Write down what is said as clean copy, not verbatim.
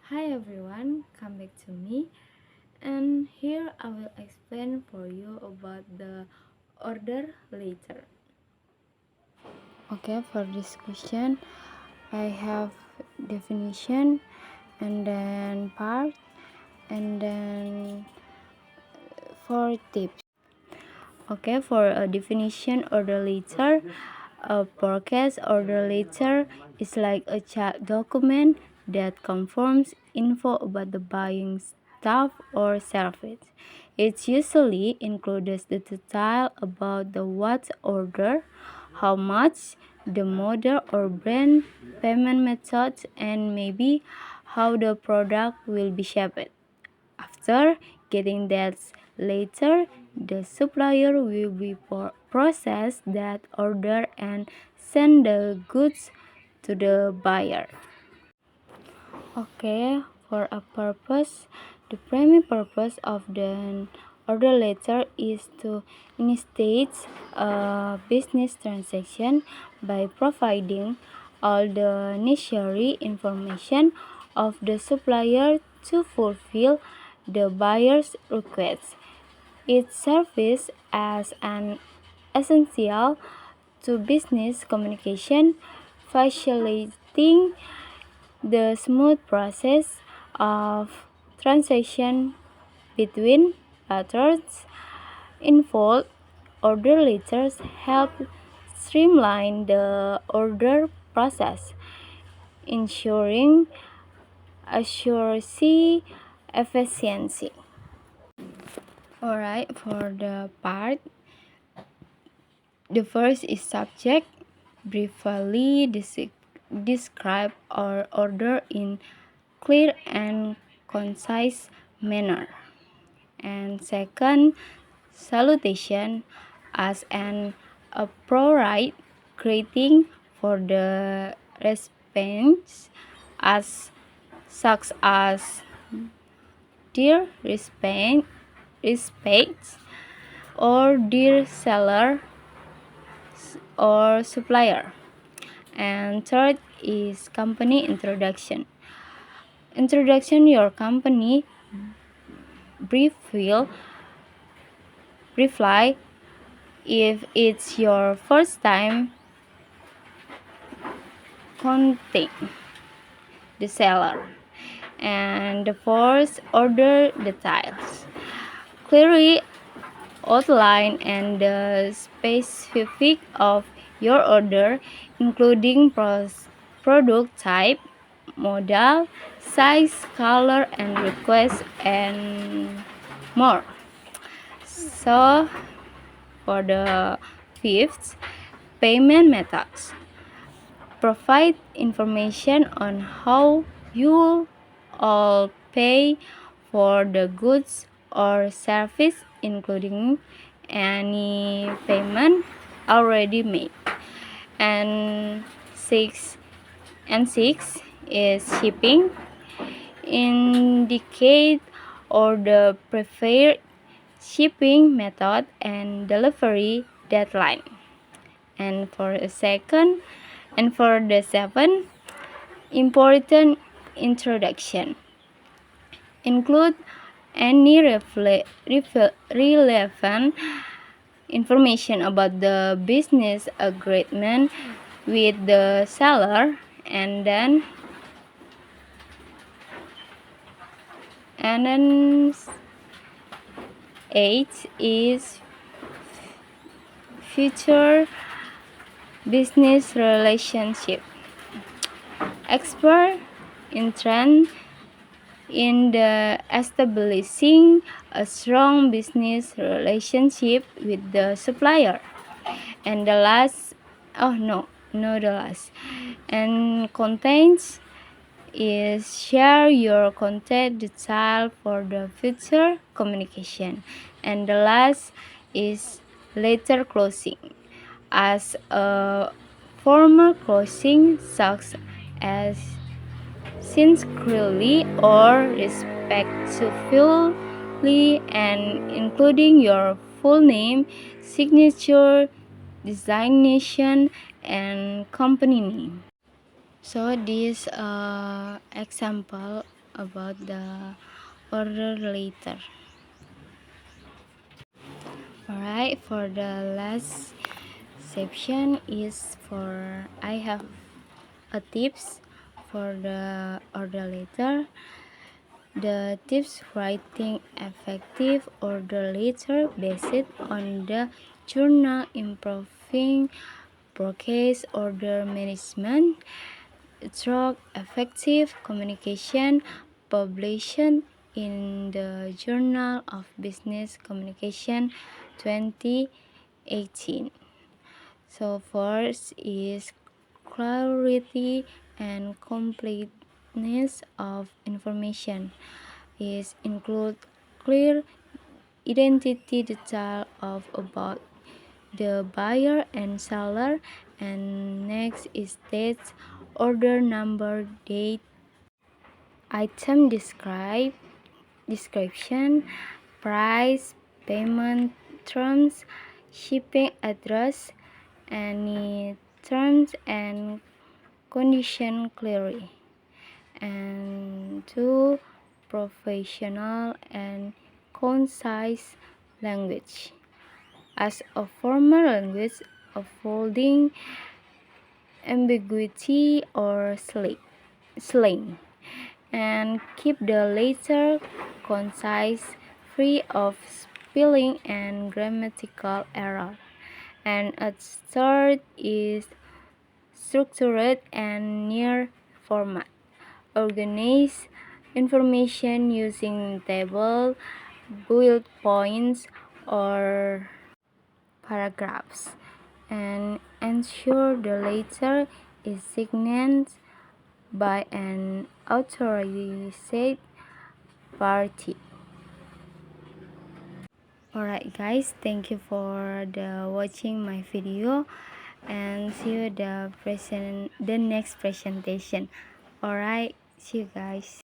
Hi everyone, come back to me, and here I will explain for you about the order later. Okay, for this question I have definition and then part and then four tips. Okay, for a definition order letter, a purchase order letter is like a chat document that confirms info about the buying stuff or service. It usually includes the detail about the what order, how much, the model or brand, payment methods, and maybe how the product will be shipped. After getting that letter, the supplier will be process that order and send the goods to the buyer. Okay, for a purpose, the primary purpose of the order letter is to initiate a business transaction by providing all the necessary information of the supplier to fulfill the buyer's request. It serves as an essential to business communication, facilitating the smooth process of transaction between parties involved. Order letters help streamline the order process, ensuring accuracy, efficiency. Alright, for the part, the first is subject, briefly describe or order in clear and concise manner. And second, salutation as an appropriate greeting for the recipients, as such as dear respect or dear seller or supplier. And third is company introduction. Introduction your company briefly if it's your first time contacting the seller. And the fourth, order details. Clearly outline and the specific of your order, including product type, model, size, color, and request, and more. So, for the fifth, payment methods. Provide information on how you all pay for the goods or service, including any payment already made. And six is shipping. Indicate or the preferred shipping method and delivery deadline. And for the seven, important introduction. Include any relevant information about the business agreement with the seller, and then eight is future business relationship. Expert interest in the establishing a strong business relationship with the supplier. And the last, the last, and contains is share your contact detail for the future communication. And the last is letter closing, as a formal closing such as sincerely or respectfully, and including your full name, signature, designation, and company name. So this example about the order later. Alright, for the last section is for I have a tips for the order letter. The tips writing effective order letter based on the journal improving broadcast order management through effective communication published in the Journal of Business Communication 2018. So first is clarity and completeness of information is include clear identity detail of about the buyer and seller, and next is date, order number, date, item description, price, payment terms, shipping address, any terms and condition clearly, and two, professional and concise language as a formal language avoiding ambiguity or slang, and keep the letter concise, free of spelling and grammatical error. And a third is structured and near format. Organize information using table, bullet points, or paragraphs, and ensure the letter is signed by an authorized party. Alright guys, thank you for watching my video, and see you the next presentation. Alright, see you guys.